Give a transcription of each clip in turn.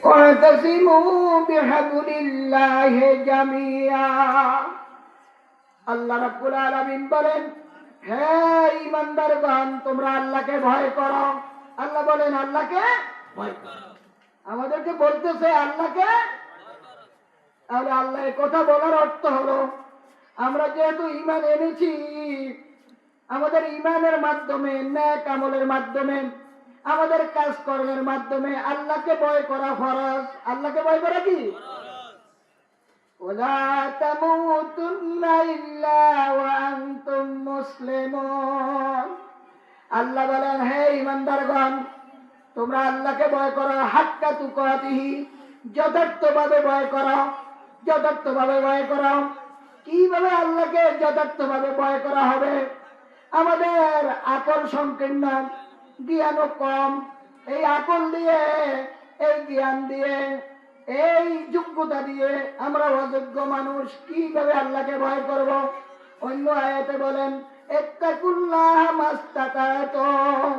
واعتصموا بحبل الله جميعا। আল্লাহ রাব্বুল আলামিন বলেন, হে ঈমানদারগণ, তোমরা আল্লাহকে ভয় করো। আল্লাহ বলেন আল্লাহকে ভয় করো। আমাদেরকে বলতেছে আল্লাহকে। তাহলে আল্লাহ এই কথা বলার অর্থ হলো, আমরা যেহেতু ঈমান এনেছি, আমাদের ঈমানের মাধ্যমে, নেক আমলের মাধ্যমে, আমাদের কাজকর্মের মাধ্যমে আল্লাহকে ভয় করা ফরজ। আল্লাহকে ভয় করা কি? ওয়ালা তামুতুন্না ইল্লা ওয়া আনতুম মুসলিমুন। আল্লাহ বলেন, হে ঈমানদারগণ, তোমরা আল্লাহকে ভয় করো, হাক্কা তুকাতিহি, যথার্থভাবে ভয় করো, যথার্থভাবে ভয় করো। কিভাবে আল্লাহকে যথার্থভাবে ভয় করা হবে? আমাদের আকল সংকীর্ণ, জ্ঞানও কম। এই আকল দিয়ে, এই জ্ঞান দিয়ে, এই যোগ্যতা দিয়ে আমরা অযোগ্য মানুষ, কিভাবে আল্লাহকে ভয় করব? অন্য আয়াতে বলেন, ইত্তাকুল্লাহ মাস্তাতাতুম।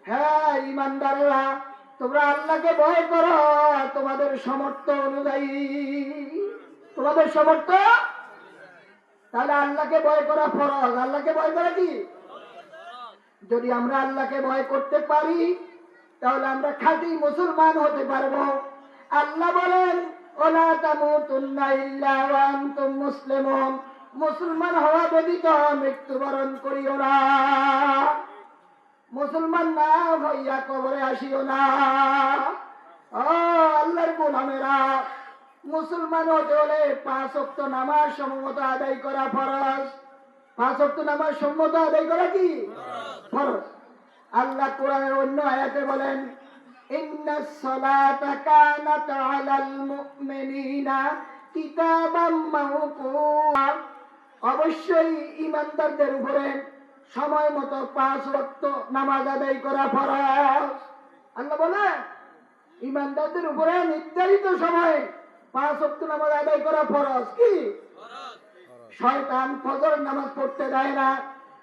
হ্যাঁ ঈমানদাররা, তোমরা আল্লাহকে ভয় করো তোমাদের সামর্থ্য অনুযায়ী। তোমাদের সামর্থ্য। তাহলে আল্লাহকে ভয় করা ফরজ। আল্লাহকে ভয় করা কি? যদি আমরা আল্লাহকে ভয় করতে পারি, তাহলে আমরা খাঁটি মুসলমান হতে পারবো। আল্লাহ বলেন, ওয়ালা তামুতুন্না ইল্লা ওয়া আনতুম মুসলিমুন। মুসলমান হওয়া ব্যতীত মৃত্যুবরণ করিও না। মুসলমান না হইয়া কবরে আসিও না। ও আল্লাহর গোলামেরা, মুসলমান হতে হলে 5 ওয়াক্ত নামাজ সম্মত আদায় করা ফরজ। 5 ওয়াক্ত নামাজ সম্মত আদায় করা কি ফরজ? আল্লাহ কোরআনের অন্য আয়াতে বলেন, ইন্নাস সালাতা কানাত আলাল মুমিনিনা কিতাবাম মাওকুতা। অবশ্যই ঈমানদারদের উপরে সময় মতো 5 ওয়াক্ত নামাজ আদায় করা ফরজ। আল্লাহ বলেন ঈমানদারদের উপরে নির্ধারিত সময়ে 5 ওয়াক্ত নামাজ আদায় করা ফরজ। কি? শয়তান ফজর নামাজ পড়তে দেয় না,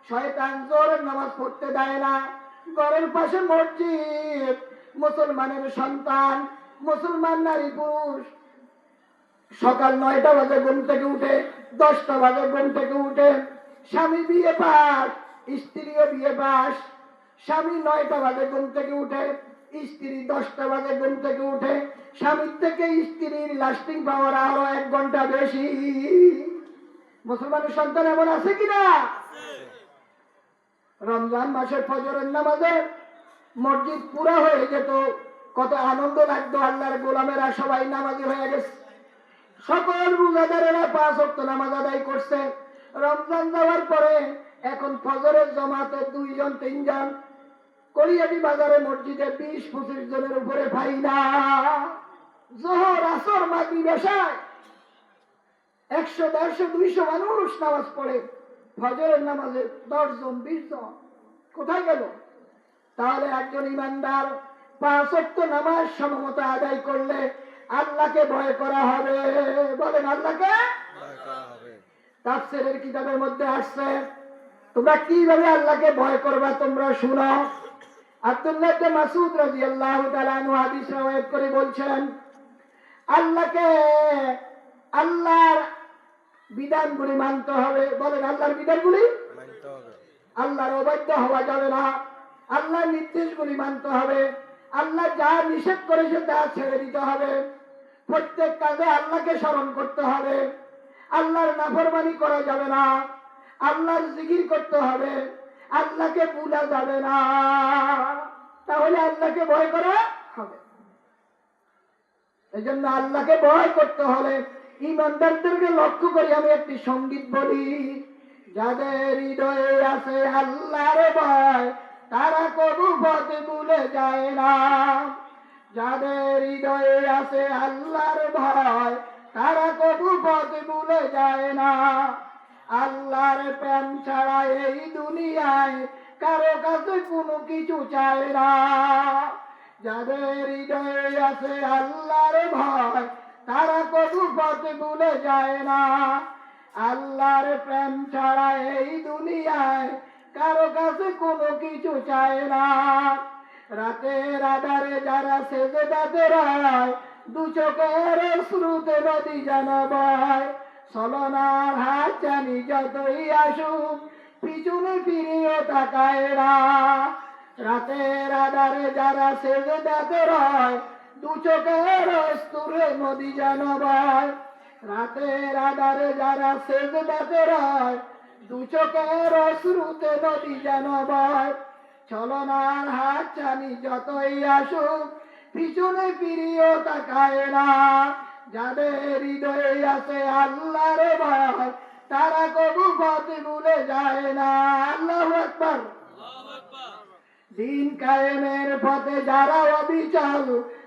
শয়তান জোহরের নামাজ পড়তে দেয় না। ঘরের পাশে মসজিদ, মুসলমানের সন্তান, মুসলমান নারী পুরুষ সকাল 9টা বাজে ঘুম থেকে উঠে, 10টা বাজে ঘুম থেকে উঠে, স্বামী বিয়ে পাস, স্ত্রীও বিয়ে পাস। স্বামী 9টা বাজে ঘুম থেকে উঠে, স্ত্রী 10টা বাজে ঘুম থেকে উঠে। স্বামীর থেকে স্ত্রীর লাস্টিং পাওয়ার আরো 1 ঘন্টা বেশি। মুসলমানের সন্তান এমন আছে কিনা? রমজান মাসের ফজরের নামাজে মসজিদ পুরা হয়ে যেত, কত আনন্দ লাগতো। আল্লাহর গোলামেরা সবাই নামাজি হয়ে গেছে। সকল রোজাদারেরা 5 ওয়াক্ত নামাজ আদায় করছে। রমজান যাওয়ার পরে এখন ফজরের জামাতে 2 জন 3 জন, কলিয়াটি বাজারে মসজিদে 20-25 জনের উপরে পাই না। জোহর, আসর, মাগরিব, এশা 100, 150, 200 মানুষ নামাজ পড়ে। ফজরের নামাজে 10 জন 20 জন কোথায় গেল? তাহলে একজন ঈমানদার 5 ওয়াক্ত নামাজ সমমত আদায় করলে আল্লাহকে ভয় করা হবে। বলেন আল্লাহকে ভয় করা হবে। তাফসীরের কিতাবের মধ্যে আসছে, তোমরা কিভাবে আল্লাহকে ভয় করবা তোমরা শুনো। আব্দুল্লাহ ইবনে মাসউদ রাদিয়াল্লাহু তাআলা আনহু হাদিস রওয়ায়াত করে বলছেন, আল্লাহকে, আল্লাহর বিধানগুলি মানতে হবে। বলেন আল্লাহর বিধানগুলি মানতে হবে। আল্লাহর অবাধ্য হওয়া যাবে না। আল্লাহর নির্দেশগুলি মানতে হবে। আল্লাহ যা নিষেধ করেছে তা ছেড়ে দিতে হবে। প্রত্যেক কাজে আল্লাহকে স্মরণ করতে হবে। আল্লাহর নাফরমানি করা যাবে না। আল্লাহর জিকির করতে হবে। আল্লাহকে ভুলা যাবে না। তাহলে আল্লাহকে ভয় করা হবে। এই জন্য আল্লাহকে ভয় করতে হলে ঈমানদারদেরকে লক্ষ্য করে আমি একটি সঙ্গীত বলি, যাদের হৃদয়ে আছে আল্লাহর ভয় তারা কবু পথ ভুলে যায় না। যাদের হৃদয়ে আছে আল্লাহর ভয় তারা কবু পথ ভুলে যায় না। আল্লাহর প্রেম ছাড়া এই দুনিয়ায় কারো কাছে কোনো কিছু চায় না। যাদের হৃদয়ে আছে আল্লাহর ভয় তারা কবু পথ ভুলে যায় না। আল্লাহর প্রেম ছাড়া এই দুনিয়ায় কারো কাছে কোনো কিছু চায় না। রাতের আধারে যারা সেজদাতে রয় দু চোখের শ্রুতে নদী যেন বয়, ছলনার হাত জানি যতই আসুক পিছনে ফিরিও তাকায় না। রাতের আধারে যারা সেজদাতে রয়, দু চোখের অস্তুরে নদী যেন বয়। রাতের আধারে যারা সেজদাতে রয়, দু চোখের অশ্রুতে নদী যেন বয়। ছলনার হাত ছানি যতই আসুক পিছনে ফিরিও তাকায় না। যাদের হৃদয়ে আছে আল্লাহর ভয়, তারা কবু পথ ভুলে যায় না। আল্লাহু আকবার। দিন কায়েমের পথে যারা অবিচল,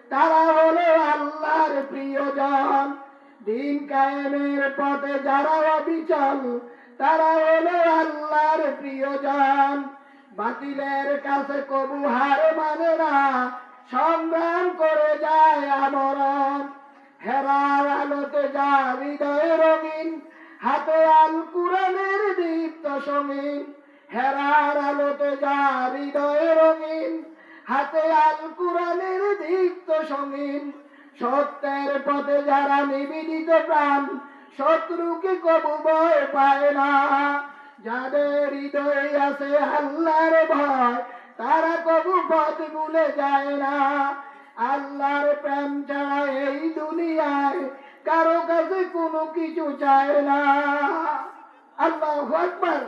তারা হলো আল্লাহর প্রিয়জন। দিন কায়েমের পথে যারা অবিচল, তারা হলো আল্লাহর প্রিয়জন। বাতিলের কাছে কবু হার মানে না, সংগ্রাম করে যায় আমরণ। হেরার আলোতে যা হৃদয় রঙিন, হাতে আল কুরআনের দীপ্ত সঙ্গীন। হেরার আলোতে যা হৃদয় রঙিন, হাতে আল কুরআনের দীপ্ত সঙ্গীন। সত্যের পথে যারা নিবেদিত প্রাণ, শত্রুকে কবু ভয় পায় না। যাদের হৃদয়ে আছে আল্লাহর ভয়, তারা কবু পথ ভুলে যায় না। আল্লাহর প্রেম ছাড়া এই দুনিয়ায় কারো কাছে কোনো কিছু চায় না। আল্লাহু আকবার।